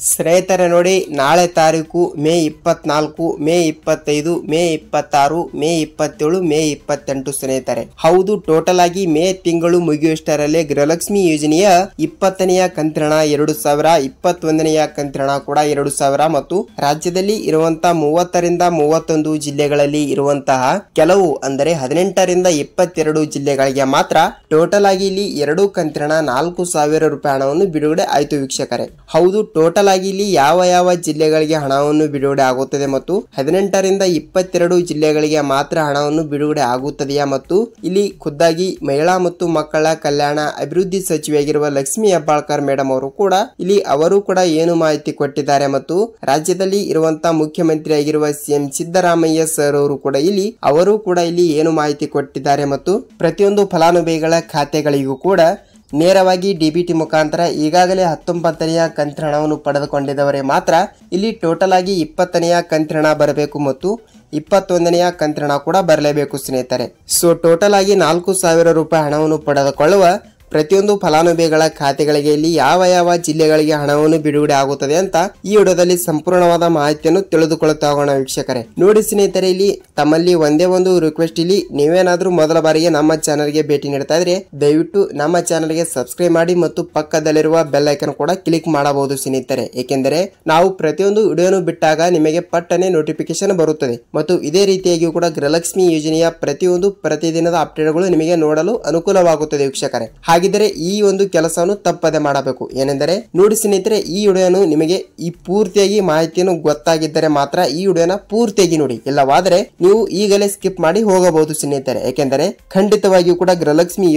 ಸ್ನೇಹಿತರೆ ನೋಡಿ, ನಾಳೆ ತಾರೀಕು ಮೇ 24, ಮೇ 25, ಮೇ 26, ಮೇ 27, ಮೇ 28 ಸ್ನೇಹಿತರೆ. ಹೌದು, ಟೋಟಲ್ ಆಗಿ ಮೇ ತಿಂಗಳು ಮುಗಿಯುವಷ್ಟರಲ್ಲೇ ಗೃಹಲಕ್ಷ್ಮಿ ಯೋಜನೆಯ 20ನೆಯ ಕಂತಿನ 2000, 21ನೆಯ ಕಂತಿನ ಕೂಡ 2000 ಮತ್ತು ರಾಜ್ಯದಲ್ಲಿ ಇರುವಂತಹ 30ರಿಂದ 31 ಜಿಲ್ಲೆಗಳಲ್ಲಿ ಇರುವಂತಹ ಕೆಲವು ಅಂದರೆ 18ರಿಂದ 22 ಜಿಲ್ಲೆಗಳಿಗೆ ಮಾತ್ರ ಟೋಟಲ್ ಆಗಿ ಇಲ್ಲಿ 2 ಕಂತಿನ 4000 ರೂಪಾಯಿ ಹಣವನ್ನು ಬಿಡುಗಡೆ ಆಯಿತು ವೀಕ್ಷಕರೇ. ಹೌದು, ಟೋಟಲ್ ಆಗಿ ಇಲ್ಲಿ ಯಾವ ಜಿಲ್ಲೆಗಳಿಗೆ ಹಣವನ್ನು ಬಿಡುಗಡೆ ಆಗುತ್ತದೆ ಮತ್ತು 18ರಿಂದ 22 ಜಿಲ್ಲೆಗಳಿಗೆ ಮಾತ್ರ ಹಣವನ್ನು ಬಿಡುಗಡೆ ಆಗುತ್ತದೆಯಾ ಮತ್ತು ಇಲ್ಲಿ ಖುದ್ದಾಗಿ ಮಹಿಳಾ ಮತ್ತು ಮಕ್ಕಳ ಕಲ್ಯಾಣ ಅಭಿವೃದ್ಧಿ ಸಚಿವೆಯಾಗಿರುವ ಲಕ್ಷ್ಮಿ ಹೆಬ್ಬಾಳ್ಕರ್ ಮೇಡಮ್ ಅವರು ಕೂಡ ಏನು ಮಾಹಿತಿ ಕೊಟ್ಟಿದ್ದಾರೆ ಮತ್ತು ರಾಜ್ಯದಲ್ಲಿ ಇರುವಂತಹ ಮುಖ್ಯಮಂತ್ರಿ ಆಗಿರುವ ಸಿಎಂ ಸಿದ್ದರಾಮಯ್ಯ ಸರ್ ಅವರು ಕೂಡ ಇಲ್ಲಿ ಏನು ಮಾಹಿತಿ ಕೊಟ್ಟಿದ್ದಾರೆ ಮತ್ತು ಪ್ರತಿಯೊಂದು ಫಲಾನುಭವಿಗಳ ಖಾತೆಗಳಿಗೂ ಕೂಡ ನೇರವಾಗಿ ಡಿಬಿಟಿ ಮುಖಾಂತರ ಈಗಾಗಲೇ 19ನೆಯ ಕಂತಿನ ಹಣವನ್ನು ಪಡೆದುಕೊಂಡಿದ್ದವರೇ ಮಾತ್ರ ಇಲ್ಲಿ ಟೋಟಲ್ ಆಗಿ 20ನೆಯ ಕಂತಿನ ಹಣ ಬರಬೇಕು ಮತ್ತು 21ನೆಯ ಕಂತಿನ ಹಣ ಕೂಡ ಬರಲೇಬೇಕು ಸ್ನೇಹಿತರೆ. ಸೊ ಟೋಟಲ್ ಆಗಿ 4000 ರೂಪಾಯಿ ಹಣವನ್ನು ಪಡೆದುಕೊಳ್ಳುವ ಪ್ರತಿಯೊಂದು ಫಲಾನುಭವಿಗಳ ಖಾತೆಗಳಿಗೆ ಇಲ್ಲಿ ಯಾವ ಜಿಲ್ಲೆಗಳಿಗೆ ಹಣವನ್ನು ಬಿಡುಗಡೆ ಆಗುತ್ತದೆ ಅಂತ ಈ ವಿಡಿಯೋದಲ್ಲಿ ಸಂಪೂರ್ಣವಾದ ಮಾಹಿತಿಯನ್ನು ತಿಳಿದುಕೊಳ್ಳುತ್ತಾ ಹೋಗೋಣ ವೀಕ್ಷಕರೇ. ನೋಡಿ ಸ್ನೇಹಿತರೆ, ಇಲ್ಲಿ ತಮ್ಮಲ್ಲಿ ಒಂದೇ ಒಂದು ರಿಕ್ವೆಸ್ಟ್, ಇಲ್ಲಿ ನೀವೇನಾದ್ರೂ ಮೊದಲ ಬಾರಿಗೆ ನಮ್ಮ ಚಾನಲ್ಗೆ ಭೇಟಿ ನೀಡ್ತಾ ಇದ್ರೆ ದಯವಿಟ್ಟು ನಮ್ಮ ಚಾನಲ್ಗೆ ಸಬ್ಸ್ಕ್ರೈಬ್ ಮಾಡಿ ಮತ್ತು ಪಕ್ಕದಲ್ಲಿರುವ ಬೆಲ್ ಐಕನ್ ಕೂಡ ಕ್ಲಿಕ್ ಮಾಡಬಹುದು ಸ್ನೇಹಿತರೆ. ಏಕೆಂದರೆ ನಾವು ಪ್ರತಿಯೊಂದು ವಿಡಿಯೋನು ಬಿಟ್ಟಾಗ ನಿಮಗೆ ಪಟ್ಟನೆ ನೋಟಿಫಿಕೇಶನ್ ಬರುತ್ತದೆ ಮತ್ತು ಇದೇ ರೀತಿಯಾಗಿ ಕೂಡ ಗೃಹಲಕ್ಷ್ಮಿ ಯೋಜನೆಯ ಪ್ರತಿಯೊಂದು ಪ್ರತಿದಿನದ ಅಪ್ಡೇಟ್ಗಳು ನಿಮಗೆ ನೋಡಲು ಅನುಕೂಲವಾಗುತ್ತದೆ ವೀಕ್ಷಕರೇ. ಹಾಗಿದ್ರೆ ಈ ಒಂದು ಕೆಲಸವನ್ನು ತಪ್ಪದೆ ಮಾಡಬೇಕು. ಏನೆಂದರೆ ನೋಡಿ ಸ್ನೇಹಿತರೆ, ಈ ವಿಡಿಯೋನು ನಿಮಗೆ ಈ ಪೂರ್ತಿಯಾಗಿ ಮಾಹಿತಿಯನ್ನು ಗೊತ್ತಾಗಿದ್ದರೆ ಮಾತ್ರ ಈ ವಿಡಿಯೋನ ಪೂರ್ತಿಯಾಗಿ ನೋಡಿ, ಇಲ್ಲವಾದರೆ ನೀವು ಈಗಲೇ ಸ್ಕಿಪ್ ಮಾಡಿ ಹೋಗಬಹುದು ಸ್ನೇಹಿತರೆ. ಯಾಕೆಂದರೆ ಖಂಡಿತವಾಗಿಯೂ ಕೂಡ ಗೃಹಲಕ್ಷ್ಮಿ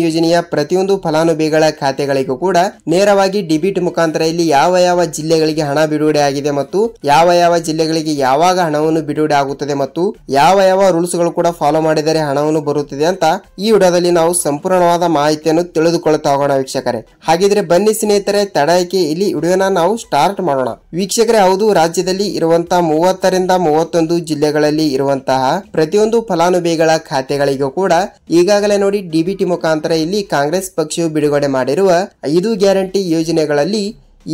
ಯೋಜನೆಯ ಪ್ರತಿಯೊಂದು ಫಲಾನುಭವಿಗಳ ಖಾತೆಗಳಿಗೂ ಕೂಡ ನೇರವಾಗಿ ಡಿಬಿಟಿ ಮುಖಾಂತರ ಇಲ್ಲಿ ಯಾವ ಜಿಲ್ಲೆಗಳಿಗೆ ಹಣ ಬಿಡುಗಡೆ ಆಗಿದೆ ಮತ್ತು ಯಾವ ಜಿಲ್ಲೆಗಳಿಗೆ ಯಾವಾಗ ಹಣವನ್ನು ಬಿಡುಗಡೆ ಆಗುತ್ತದೆ ಮತ್ತು ಯಾವ ರೂಲ್ಸ್ ಗಳು ಕೂಡ ಫಾಲೋ ಮಾಡಿದರೆ ಹಣವನ್ನು ಬರುತ್ತದೆ ಅಂತ ಈ ವಿಡಿಯೋದಲ್ಲಿ ನಾವು ಸಂಪೂರ್ಣವಾದ ಮಾಹಿತಿಯನ್ನು ತಿಳಿದುಕೊಳ್ಳುತ್ತಾ ಹೋಗೋಣ ವೀಕ್ಷಕರೇ. ಹಾಗಿದ್ರೆ ಬನ್ನಿ ಸ್ನೇಹಿತರೆ, ತಡಕ್ಕೆ ಇಲ್ಲಿ ವಿಡಿಯೋನ ನಾವು ಸ್ಟಾರ್ಟ್ ಮಾಡೋಣ ವೀಕ್ಷಕರೇ. ಹೌದು, ರಾಜ್ಯದಲ್ಲಿ ಇರುವಂತಹ 30ರಿಂದ 31 ಜಿಲ್ಲೆಗಳಲ್ಲಿ ಇರುವಂತಹ ಪ್ರತಿಯೊಂದು ಫಲಾನುಭವಿಗಳ ಖಾತೆಗಳಿಗೂ ಕೂಡ ಈಗಾಗಲೇ ನೋಡಿ ಡಿಬಿಟಿ ಮುಖಾಂತರ ಇಲ್ಲಿ ಕಾಂಗ್ರೆಸ್ ಪಕ್ಷವು ಬಿಡುಗಡೆ ಮಾಡಿರುವ 5 ಗ್ಯಾರಂಟಿ ಯೋಜನೆಗಳಲ್ಲಿ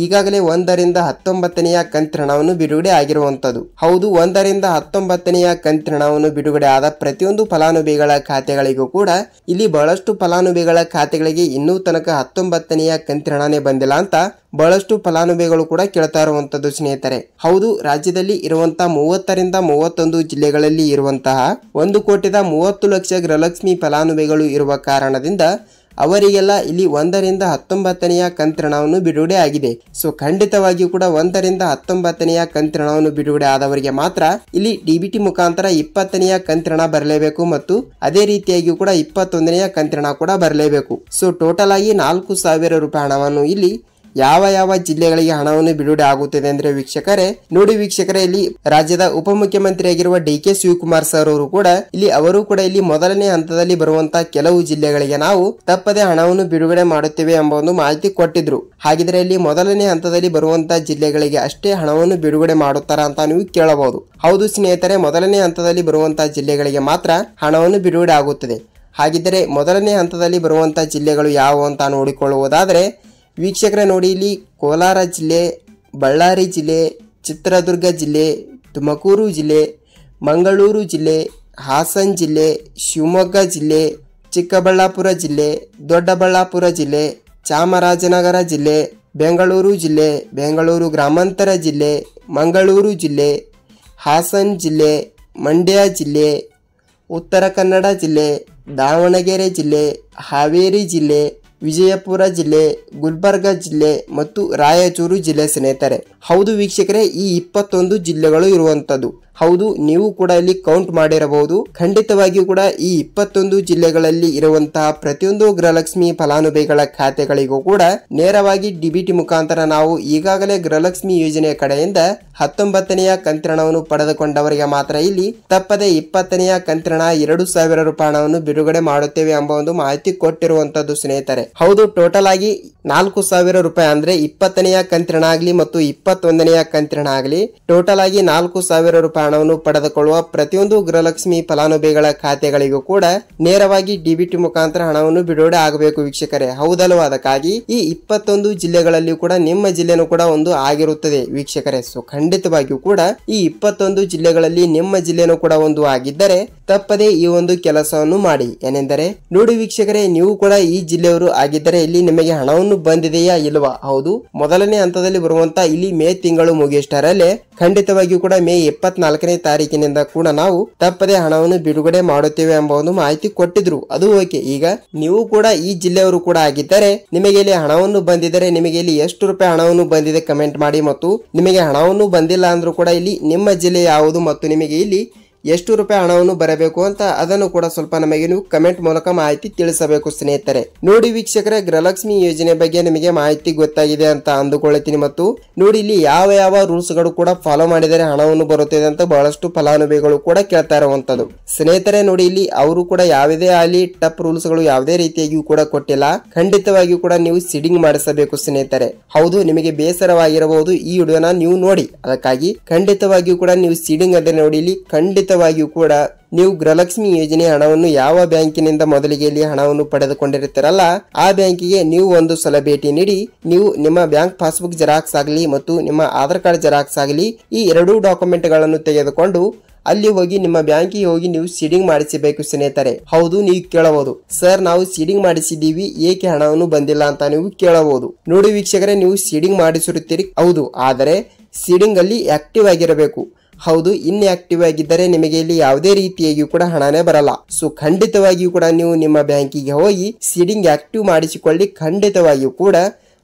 ಈಗಾಗಲೇ 1ರಿಂದ 19ನೆಯ ಕಂತಿನ ಹಣವನ್ನು ಬಿಡುಗಡೆ ಆಗಿರುವಂತದ್ದು. ಹೌದು, 1ರಿಂದ 19ನೆಯ ಕಂತಿನ ಹಣವನ್ನು ಬಿಡುಗಡೆ ಆದ ಪ್ರತಿಯೊಂದು ಫಲಾನುಭವಿಗಳ ಖಾತೆಗಳಿಗೂ ಕೂಡ ಇಲ್ಲಿ ಬಹಳಷ್ಟು ಫಲಾನುಭವಿಗಳ ಖಾತೆಗಳಿಗೆ ಇನ್ನೂ ತನಕ 19ನೆಯ ಕಂತಿನ ಹಣನೇ ಬಂದಿಲ್ಲ ಅಂತ ಬಹಳಷ್ಟು ಫಲಾನುಭವಿಗಳು ಕೂಡ ಕೇಳ್ತಾ ಇರುವಂತದ್ದು ಸ್ನೇಹಿತರೆ. ಹೌದು, ರಾಜ್ಯದಲ್ಲಿ ಇರುವಂತಹ 30ರಿಂದ 31 ಜಿಲ್ಲೆಗಳಲ್ಲಿ ಇರುವಂತಹ 1,30,00,000 ಗೃಹಲಕ್ಷ್ಮಿ ಫಲಾನುಭವಿಗಳು ಇರುವ ಕಾರಣದಿಂದ ಅವರಿಗೆಲ್ಲ ಇಲ್ಲಿ 1ರಿಂದ 19ನೆಯ ಕಂತಿನ ಹಣವನ್ನು ಬಿಡುಗಡೆ ಆಗಿದೆ. ಸೊ ಖಂಡಿತವಾಗಿಯೂ ಕೂಡ 1ರಿಂದ 19ನೆಯ ಕಂತಿನ ಹಣವನ್ನು ಬಿಡುಗಡೆ ಆದವರಿಗೆ ಮಾತ್ರ ಇಲ್ಲಿ ಡಿಬಿಟಿ ಮುಖಾಂತರ 20ನೆಯ ಕಂತಿನ ಹಣ ಬರಲೇಬೇಕು ಮತ್ತು ಅದೇ ರೀತಿಯಾಗಿ ಕೂಡ 21ನೆಯ ಕಂತಿನ ಹಣ ಕೂಡ ಬರಲೇಬೇಕು. ಸೊ ಟೋಟಲ್ ಆಗಿ 4000 ರೂಪಾಯಿ ಹಣವನ್ನು ಇಲ್ಲಿ ಯಾವ ಜಿಲ್ಲೆಗಳಿಗೆ ಹಣವನ್ನು ಬಿಡುಗಡೆ ಆಗುತ್ತದೆ ಅಂದ್ರೆ ವೀಕ್ಷಕರೇ ನೋಡಿ ವೀಕ್ಷಕರೇ, ಇಲ್ಲಿ ರಾಜ್ಯದ ಉಪಮುಖ್ಯಮಂತ್ರಿ ಆಗಿರುವ ಡಿ.ಕೆ. ಶಿವಕುಮಾರ್ ಸರ್ ಅವರು ಕೂಡ ಇಲ್ಲಿ ಮೊದಲನೇ ಹಂತದಲ್ಲಿ ಬರುವಂತಹ ಕೆಲವು ಜಿಲ್ಲೆಗಳಿಗೆ ನಾವು ತಪ್ಪದೆ ಹಣವನ್ನು ಬಿಡುಗಡೆ ಮಾಡುತ್ತೇವೆ ಎಂಬ ಒಂದು ಮಾಹಿತಿ ಕೊಟ್ಟಿದ್ರು. ಹಾಗಿದ್ರೆ ಇಲ್ಲಿ ಮೊದಲನೇ ಹಂತದಲ್ಲಿ ಬರುವಂತಹ ಜಿಲ್ಲೆಗಳಿಗೆ ಅಷ್ಟೇ ಹಣವನ್ನು ಬಿಡುಗಡೆ ಮಾಡುತ್ತಾರ ಅಂತ ನೀವು ಕೇಳಬಹುದು. ಹೌದು ಸ್ನೇಹಿತರೆ, ಮೊದಲನೇ ಹಂತದಲ್ಲಿ ಬರುವಂತಹ ಜಿಲ್ಲೆಗಳಿಗೆ ಮಾತ್ರ ಹಣವನ್ನು ಬಿಡುಗಡೆ ಆಗುತ್ತದೆ. ಹಾಗಿದ್ದರೆ ಮೊದಲನೇ ಹಂತದಲ್ಲಿ ಬರುವಂತಹ ಜಿಲ್ಲೆಗಳು ಯಾವುವು ಅಂತ ನೋಡಿಕೊಳ್ಳುವುದಾದರೆ ವೀಕ್ಷಕರೇ ನೋಡಿ, ಇಲ್ಲಿ ಕೋಲಾರ ಜಿಲ್ಲೆ, ಬಳ್ಳಾರಿ ಜಿಲ್ಲೆ, ಚಿತ್ರದುರ್ಗ ಜಿಲ್ಲೆ, ತುಮಕೂರು ಜಿಲ್ಲೆ, ಮಂಗಳೂರು ಜಿಲ್ಲೆ, ಹಾಸನ ಜಿಲ್ಲೆ, ಶಿವಮೊಗ್ಗ ಜಿಲ್ಲೆ, ಚಿಕ್ಕಬಳ್ಳಾಪುರ ಜಿಲ್ಲೆ, ದೊಡ್ಡಬಳ್ಳಾಪುರ ಜಿಲ್ಲೆ, ಚಾಮರಾಜನಗರ ಜಿಲ್ಲೆ, ಬೆಂಗಳೂರು ಜಿಲ್ಲೆ, ಬೆಂಗಳೂರು ಗ್ರಾಮಾಂತರ ಜಿಲ್ಲೆ, ಮಂಗಳೂರು ಜಿಲ್ಲೆ, ಹಾಸನ ಜಿಲ್ಲೆ, ಮಂಡ್ಯ ಜಿಲ್ಲೆ, ಉತ್ತರ ಕನ್ನಡ ಜಿಲ್ಲೆ, ದಾವಣಗೆರೆ ಜಿಲ್ಲೆ, ಹಾವೇರಿ ಜಿಲ್ಲೆ, ವಿಜಯಪುರ ಜಿಲ್ಲೆ, ಗುಲ್ಬರ್ಗ ಜಿಲ್ಲೆ ಮತ್ತು ರಾಯಚೂರು ಜಿಲ್ಲೆ ಸ್ನೇಹಿತರೆ. ಹೌದು ವೀಕ್ಷಕರೇ, ಈ 21 ಜಿಲ್ಲೆಗಳು ಇರುವಂತದ್ದು. ಹೌದು, ನೀವು ಕೂಡ ಇಲ್ಲಿ ಕೌಂಟ್ ಮಾಡಿರಬಹುದು. ಖಂಡಿತವಾಗಿಯೂ ಕೂಡ ಈ 21 ಜಿಲ್ಲೆಗಳಲ್ಲಿ ಇರುವಂತಹ ಪ್ರತಿಯೊಂದು ಗೃಹಲಕ್ಷ್ಮಿ ಫಲಾನುಭವಿಗಳ ಖಾತೆಗಳಿಗೂ ಕೂಡ ನೇರವಾಗಿ ಡಿಬಿಟಿ ಮುಖಾಂತರ ನಾವು ಈಗಾಗಲೇ ಗೃಹಲಕ್ಷ್ಮಿ ಯೋಜನೆಯ ಕಡೆಯಿಂದ 19ನೆಯ ಕಂತಿನ ಹಣವನ್ನು ಪಡೆದುಕೊಂಡವರಿಗೆ ಮಾತ್ರ ಇಲ್ಲಿ ತಪ್ಪದೆ 20ನೆಯ ಕಂತಿನ ಹಣ 2000 ರೂಪಾಯಿ ಹಣವನ್ನು ಬಿಡುಗಡೆ ಮಾಡುತ್ತೇವೆ ಎಂಬ ಒಂದು ಮಾಹಿತಿ ಕೊಟ್ಟಿರುವಂತದ್ದು ಸ್ನೇಹಿತರೆ. ಹೌದು, ಟೋಟಲ್ ಆಗಿ 4000 ರೂಪಾಯಿ ಅಂದ್ರೆ 20ನೆಯ ಕಂತಿನ ಹಣ ಆಗಲಿ ಮತ್ತು 21ನೆಯ ಕಂತಿನ ಹಣ ಆಗಲಿ ಟೋಟಲ್ ಆಗಿ 4000 ರೂಪಾಯಿ ಹಣವನ್ನು ಪಡೆದುಕೊಳ್ಳುವ ಪ್ರತಿಯೊಂದು ಗೃಹಲಕ್ಷ್ಮಿ ಫಲಾನುಭವಿಗಳ ಖಾತೆಗಳಿಗೂ ಕೂಡ ನೇರವಾಗಿ ಡಿಬಿಟಿ ಮುಖಾಂತರ ಹಣವನ್ನು ಬಿಡುಗಡೆ ಆಗಬೇಕು ವೀಕ್ಷಕರೇ. ಹೌದಲ್ವಾ? ಅದಕ್ಕಾಗಿ ಈ 21 ಜಿಲ್ಲೆಗಳಲ್ಲಿ ಕೂಡ ನಿಮ್ಮ ಜಿಲ್ಲೆನೂ ಕೂಡ ಒಂದು ಆಗಿರುತ್ತದೆ ವೀಕ್ಷಕರೇ. ಸೊ ಖಂಡಿತವಾಗಿಯೂ ಕೂಡ ಈ 21 ಜಿಲ್ಲೆಗಳಲ್ಲಿ ನಿಮ್ಮ ಜಿಲ್ಲೆನೂ ಕೂಡ ಒಂದು ಆಗಿದ್ದರೆ ತಪ್ಪದೆ ಈ ಒಂದು ಕೆಲಸವನ್ನು ಮಾಡಿ. ಏನೆಂದರೆ ನೋಡಿ ವೀಕ್ಷಕರೇ, ನೀವು ಕೂಡ ಈ ಜಿಲ್ಲೆಯವರು ಆಗಿದ್ದರೆ ಇಲ್ಲಿ ನಿಮಗೆ ಹಣವನ್ನು ಬಂದಿದೆಯಾ ಇಲ್ವಾ? ಹೌದು, ಮೊದಲನೇ ಹಂತದಲ್ಲಿ ಬರುವಂತ ಇಲ್ಲಿ ಮೇ ತಿಂಗಳು ಮುಗಿಯಷ್ಟರಲ್ಲೇ ಖಂಡಿತವಾಗಿಯೂ ಕೂಡ ಮೇ 24ನೇ ತಾರೀಕಿನಿಂದ ಕೂಡ ನಾವು ತಪ್ಪದೆ ಹಣವನ್ನು ಬಿಡುಗಡೆ ಮಾಡುತ್ತೇವೆ ಎಂಬ ಒಂದು ಮಾಹಿತಿ ಕೊಟ್ಟಿದ್ರು. ಅದು ಓಕೆ. ಈಗ ನೀವು ಕೂಡ ಈ ಜಿಲ್ಲೆಯವರು ಕೂಡ ಆಗಿದ್ದರೆ ನಿಮಗೆ ಇಲ್ಲಿ ಹಣವನ್ನು ಬಂದಿದ್ದರೆ ನಿಮಗೆ ಇಲ್ಲಿ ಎಷ್ಟು ರೂಪಾಯಿ ಹಣವನ್ನು ಬಂದಿದೆ ಕಮೆಂಟ್ ಮಾಡಿ. ಮತ್ತು ನಿಮಗೆ ಹಣವನ್ನು ಬಂದಿಲ್ಲ ಅಂದ್ರೂ ಕೂಡ ಇಲ್ಲಿ ನಿಮ್ಮ ಜಿಲ್ಲೆ ಯಾವುದು ಮತ್ತು ನಿಮಗೆ ಇಲ್ಲಿ ಎಷ್ಟು ರೂಪಾಯಿ ಹಣವನ್ನು ಬರಬೇಕು ಅಂತ ಅದನ್ನು ಕೂಡ ಸ್ವಲ್ಪ ನಮಗೆ ನೀವು ಕಮೆಂಟ್ ಮೂಲಕ ಮಾಹಿತಿ ತಿಳಿಸಬೇಕು ಸ್ನೇಹಿತರೆ. ನೋಡಿ ವೀಕ್ಷಕರೇ, ಗೃಹಲಕ್ಷ್ಮಿ ಯೋಜನೆ ಬಗ್ಗೆ ನಿಮಗೆ ಮಾಹಿತಿ ಗೊತ್ತಾಗಿದೆ ಅಂತ ಅಂದುಕೊಳ್ಳುತ್ತೀನಿ. ಮತ್ತು ನೋಡಿ ಇಲ್ಲಿ ಯಾವ ಯಾವ ರೂಲ್ಸ್ ಗಳು ಕೂಡ ಫಾಲೋ ಮಾಡಿದರೆ ಹಣವನ್ನು ಬರುತ್ತದೆ ಅಂತ ಬಹಳಷ್ಟು ಫಲಾನುಭವಿಗಳು ಕೂಡ ಕೇಳ್ತಾ ಇರುವಂತದ್ದು ಸ್ನೇಹಿತರೆ. ನೋಡಿ ಇಲ್ಲಿ ಅವರು ಕೂಡ ಯಾವುದೇ ಆಗಲಿ ಟಫ್ ರೂಲ್ಸ್ ಗಳು ಯಾವುದೇ ರೀತಿಯಾಗಿಯೂ ಕೂಡ ಕೊಟ್ಟಿಲ್ಲ. ಖಂಡಿತವಾಗಿಯೂ ಕೂಡ ನೀವು ಸೀಡಿಂಗ್ ಮಾಡಿಸಬೇಕು ಸ್ನೇಹಿತರೆ. ಹೌದು, ನಿಮಗೆ ಬೇಸರವಾಗಿರಬಹುದು ಈ ವಿಡಿಯೋನ ನೀವು ನೋಡಿ. ಅದಕ್ಕಾಗಿ ಖಂಡಿತವಾಗಿಯೂ ಕೂಡ ನೀವು ಸೀಡಿಂಗ್ ಅಂದರೆ ನೋಡಿ ಇಲ್ಲಿ ಖಂಡಿತವಾಗಿಯೂ ಕೂಡ ನೀವು ಗೃಹಲಕ್ಷ್ಮಿ ಯೋಜನೆ ಹಣವನ್ನು ಯಾವ ಬ್ಯಾಂಕಿನಿಂದ ಮೊದಲಿಗೆ ಇಲ್ಲಿ ಹಣವನ್ನು ಪಡೆದುಕೊಂಡಿರುತ್ತೀರಲ್ಲ ಆ ಬ್ಯಾಂಕಿಗೆ ನೀವು ಒಂದು ಸಲ ಭೇಟಿ ನೀಡಿ ನೀವು ನಿಮ್ಮ ಬ್ಯಾಂಕ್ ಪಾಸ್ಬುಕ್ ಜೆರಾಕ್ಸ್ ಆಗಲಿ ಮತ್ತು ನಿಮ್ಮ ಆಧಾರ್ ಕಾರ್ಡ್ ಜೆರಾಕ್ಸ್ ಆಗಲಿ ಈ ಎರಡೂ ಡಾಕ್ಯುಮೆಂಟ್ ಗಳನ್ನು ತೆಗೆದುಕೊಂಡು ಅಲ್ಲಿ ಹೋಗಿ ನಿಮ್ಮ ಬ್ಯಾಂಕಿಗೆ ಹೋಗಿ ನೀವು ಸೀಡಿಂಗ್ ಮಾಡಿಸಬೇಕು ಸ್ನೇಹಿತರೆ. ಹೌದು, ನೀವು ಕೇಳಬಹುದು, ಸರ್ ನಾವು ಸೀಡಿಂಗ್ ಮಾಡಿಸಿದೀವಿ ಏಕೆ ಹಣವನ್ನು ಬಂದಿಲ್ಲ ಅಂತ ನೀವು ಕೇಳಬಹುದು. ನೋಡಿ ವೀಕ್ಷಕರೇ, ನೀವು ಸೀಡಿಂಗ್ ಮಾಡಿಸಿರುತ್ತೀರಿ ಹೌದು, ಆದರೆ ಸೀಡಿಂಗ್ ಅಲ್ಲಿ ಆಕ್ಟಿವ್ ಆಗಿರಬೇಕು. ಹೌದು, ಇನ್ಆಕ್ಟಿವ್ ಆಗಿದ್ದರೆ ನಿಮಗೆ ಇಲ್ಲಿ ಯಾವುದೇ ರೀತಿಯಾಗಿಯೂ ಕೂಡ ಹಣನೇ ಬರಲ್ಲ. ಸೊ ಖಂಡಿತವಾಗಿಯೂ ಕೂಡ ನೀವು ನಿಮ್ಮ ಬ್ಯಾಂಕಿಗೆ ಹೋಗಿ ಸೀಡಿಂಗ್ ಆಕ್ಟಿವ್ ಮಾಡಿಸಿಕೊಳ್ಳಿ. ಖಂಡಿತವಾಗಿಯೂ ಕೂಡ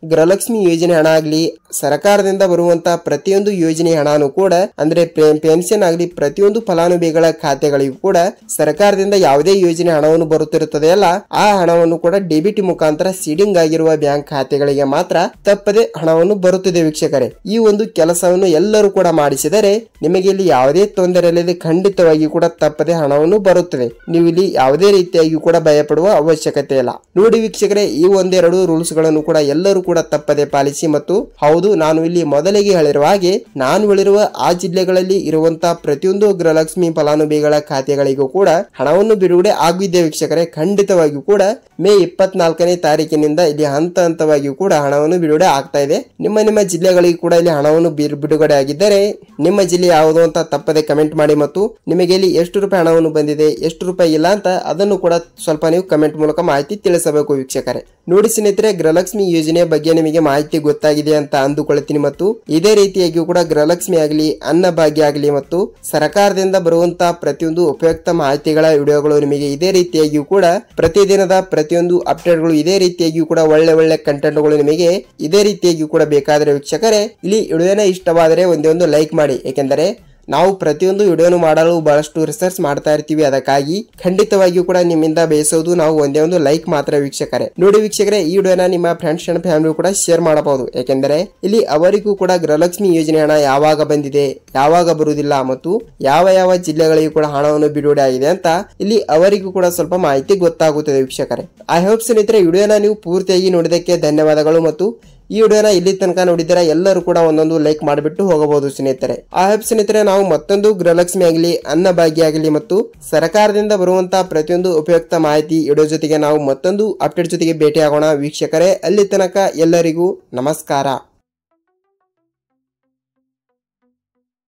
ಗೃಹಲಕ್ಷ್ಮಿ ಯೋಜನೆ ಹಣ ಆಗಲಿ ಸರ್ಕಾರದಿಂದ ಬರುವಂತಹ ಪ್ರತಿಯೊಂದು ಯೋಜನೆ ಹಣನೂ ಕೂಡ ಅಂದ್ರೆ ಪೆನ್ಷನ್ ಆಗಲಿ ಪ್ರತಿಯೊಂದು ಫಲಾನುಭವಿಗಳ ಖಾತೆಗಳಿಗೂ ಕೂಡ ಸರ್ಕಾರದಿಂದ ಯಾವುದೇ ಯೋಜನೆ ಹಣವನ್ನು ಬರುತ್ತಿರುತ್ತದೆ ಅಲ್ಲ ಆ ಹಣವನ್ನು ಕೂಡ ಡಿಬಿಟಿ ಮುಖಾಂತರ ಸೀಡಿಂಗ್ ಆಗಿರುವ ಬ್ಯಾಂಕ್ ಖಾತೆಗಳಿಗೆ ಮಾತ್ರ ತಪ್ಪದೆ ಹಣವನ್ನು ಬರುತ್ತದೆ ವೀಕ್ಷಕರೇ. ಈ ಒಂದು ಕೆಲಸವನ್ನು ಎಲ್ಲರೂ ಕೂಡ ಮಾಡಿಸಿದರೆ ನಿಮಗೆ ಇಲ್ಲಿ ಯಾವುದೇ ತೊಂದರೆ ಇಲ್ಲದೆ ಖಂಡಿತವಾಗಿಯೂ ಕೂಡ ತಪ್ಪದೆ ಹಣವನ್ನು ಬರುತ್ತದೆ. ನೀವು ಇಲ್ಲಿ ಯಾವುದೇ ರೀತಿಯಾಗಿಯೂ ಕೂಡ ಭಯಪಡುವ ಅವಶ್ಯಕತೆ ಇಲ್ಲ. ನೋಡಿ ವೀಕ್ಷಕರೇ, ಈ ಒಂದೆರಡು ರೂಲ್ಸ್ ಗಳನ್ನು ಕೂಡ ಎಲ್ಲರೂ ಕೂಡ ತಪ್ಪದೆ ಪಾಲಿಸಿ. ಮತ್ತು ಹೌದು, ನಾನು ಇಲ್ಲಿ ಮೊದಲಿಗೆ ಹೇಳಿರುವ ಹಾಗೆ ನಾನು ಹೇಳಿರುವ ಆ ಜಿಲ್ಲೆಗಳಲ್ಲಿ ಇರುವಂತಹ ಪ್ರತಿಯೊಂದು ಗೃಹಲಕ್ಷ್ಮಿ ಫಲಾನುಭವಿಗಳ ಖಾತೆಗಳಿಗೂ ಕೂಡ ಹಣವನ್ನು ಬಿಡುಗಡೆ ಆಗಿದ್ದೆ ವೀಕ್ಷಕರೇ. ಖಂಡಿತವಾಗಿಯೂ ಕೂಡ ಮೇ 24ನೇ ತಾರೀಕಿನಿಂದ ಇಲ್ಲಿ ಹಂತ ಹಂತವಾಗಿಯೂ ಕೂಡ ಹಣವನ್ನು ಬಿಡುಗಡೆ ಆಗ್ತಾ ಇದೆ. ನಿಮ್ಮ ಜಿಲ್ಲೆಗಳಿಗೆ ಕೂಡ ಇಲ್ಲಿ ಹಣವನ್ನು ಬಿಡುಗಡೆ ಆಗಿದ್ದರೆ ನಿಮ್ಮ ಜಿಲ್ಲೆ ಯಾವುದು ಅಂತ ತಪ್ಪದೆ ಕಮೆಂಟ್ ಮಾಡಿ. ಮತ್ತು ನಿಮಗೆ ಇಲ್ಲಿ ಎಷ್ಟು ರೂಪಾಯಿ ಹಣವನ್ನು ಬಂದಿದೆ ಎಷ್ಟು ರೂಪಾಯಿ ಇಲ್ಲ ಅಂತ ಅದನ್ನು ಕೂಡ ಸ್ವಲ್ಪ ನೀವು ಕಮೆಂಟ್ ಮೂಲಕ ಮಾಹಿತಿ ತಿಳಿಸಬೇಕು ವೀಕ್ಷಕರೇ. ನೋಡಿ ಸ್ನೇಹಿತರೆ, ಗೃಹಲಕ್ಷ್ಮಿ ಯೋಜನೆ ಬಗ್ಗೆ ನಿಮಗೆ ಮಾಹಿತಿ ಗೊತ್ತಾಗಿದೆ ಅಂತ ಅಂದುಕೊಳ್ಳುತ್ತೀನಿ. ಮತ್ತು ಇದೇ ರೀತಿಯಾಗಿಯೂ ಕೂಡ ಗೃಹಲಕ್ಷ್ಮಿ ಆಗಲಿ ಅನ್ನಭಾಗ್ಯ ಆಗಲಿ ಮತ್ತು ಸರ್ಕಾರದಿಂದ ಬರುವಂತಹ ಪ್ರತಿಯೊಂದು ಉಪಯುಕ್ತ ಮಾಹಿತಿಗಳ ವಿಡಿಯೋಗಳು ನಿಮಗೆ ಇದೇ ರೀತಿಯಾಗಿಯೂ ಕೂಡ ಪ್ರತಿದಿನದ ಪ್ರತಿಯೊಂದು ಅಪ್ಡೇಟ್ಗಳು ಇದೇ ರೀತಿಯಾಗಿಯೂ ಕೂಡ ಒಳ್ಳೆ ಕಂಟೆಂಟ್ಗಳು ನಿಮಗೆ ಇದೇ ರೀತಿಯಾಗಿಯೂ ಕೂಡ ಬೇಕಾದರೆ ವೀಕ್ಷಕರೇ ಇಲ್ಲಿ ವಿಡಿಯೋನ ಇಷ್ಟವಾದರೆ ಒಂದೇ ಲೈಕ್ ಮಾಡಿ. ಏಕೆಂದರೆ ನಾವು ಪ್ರತಿಯೊಂದು ವಿಡಿಯೋನು ಮಾಡಲು ಬಹಳಷ್ಟು ರಿಸರ್ಚ್ ಮಾಡ್ತಾ ಇರ್ತೀವಿ. ಅದಕ್ಕಾಗಿ ಖಂಡಿತವಾಗಿಯೂ ಕೂಡ ನಿಮ್ಮಿಂದ ಬೇಯಿಸೋದು ನಾವು ಒಂದೇ ಲೈಕ್ ಮಾತ್ರ ವೀಕ್ಷಕರೇ. ನೋಡಿ ವೀಕ್ಷಕರೇ, ಈ ವಿಡಿಯೋನ ನಿಮ್ಮ ಫ್ರೆಂಡ್ಸ್ ಅಂಡ್ ಫ್ಯಾಮಿಲಿ ಕೂಡ ಶೇರ್ ಮಾಡಬಹುದು. ಯಾಕೆಂದರೆ ಇಲ್ಲಿ ಅವರಿಗೂ ಕೂಡ ಗೃಹಲಕ್ಷ್ಮಿ ಯೋಜನೆ ಹಣ ಯಾವಾಗ ಬಂದಿದೆ ಯಾವಾಗ ಬರುವುದಿಲ್ಲ ಮತ್ತು ಯಾವ ಜಿಲ್ಲೆಗಳಿಗೂ ಕೂಡ ಹಣವನ್ನು ಬಿಡುಗಡೆ ಆಗಿದೆ ಅಂತ ಇಲ್ಲಿ ಅವರಿಗೂ ಕೂಡ ಸ್ವಲ್ಪ ಮಾಹಿತಿ ಗೊತ್ತಾಗುತ್ತದೆ ವೀಕ್ಷಕರೇ. ಐ ಹೋಪ್ ಸ್ನೇಹಿತರೆ ವಿಡಿಯೋನ ನೀವು ಪೂರ್ತಿಯಾಗಿ ನೋಡಿದಕ್ಕೆ ಧನ್ಯವಾದಗಳು. ಮತ್ತು ಈ ವಿಡಿಯೋನ ಇಲ್ಲಿ ತನಕ ನೋಡಿದರೆ ಎಲ್ಲರೂ ಕೂಡ ಒಂದೊಂದು ಲೈಕ್ ಮಾಡಿಬಿಟ್ಟು ಹೋಗಬಹುದು ಸ್ನೇಹಿತರೆ. ಆ ಹೆಲ್ಪ್ ಸ್ನೇಹಿತರೆ, ನಾವು ಮತ್ತೊಂದು ಗೃಹಲಕ್ಷ್ಮಿ ಆಗಲಿ ಅನ್ನಭಾಗ್ಯ ಆಗಲಿ ಮತ್ತು ಸರ್ಕಾರದಿಂದ ಬರುವಂತಹ ಪ್ರತಿಯೊಂದು ಉಪಯುಕ್ತ ಮಾಹಿತಿ ವಿಡಿಯೋ ಜೊತೆಗೆ ನಾವು ಮತ್ತೊಂದು ಅಪ್ಡೇಟ್ ಜೊತೆಗೆ ಭೇಟಿ ಆಗೋಣ ವೀಕ್ಷಕರೇ. ಅಲ್ಲಿ ತನಕ ಎಲ್ಲರಿಗೂ ನಮಸ್ಕಾರ.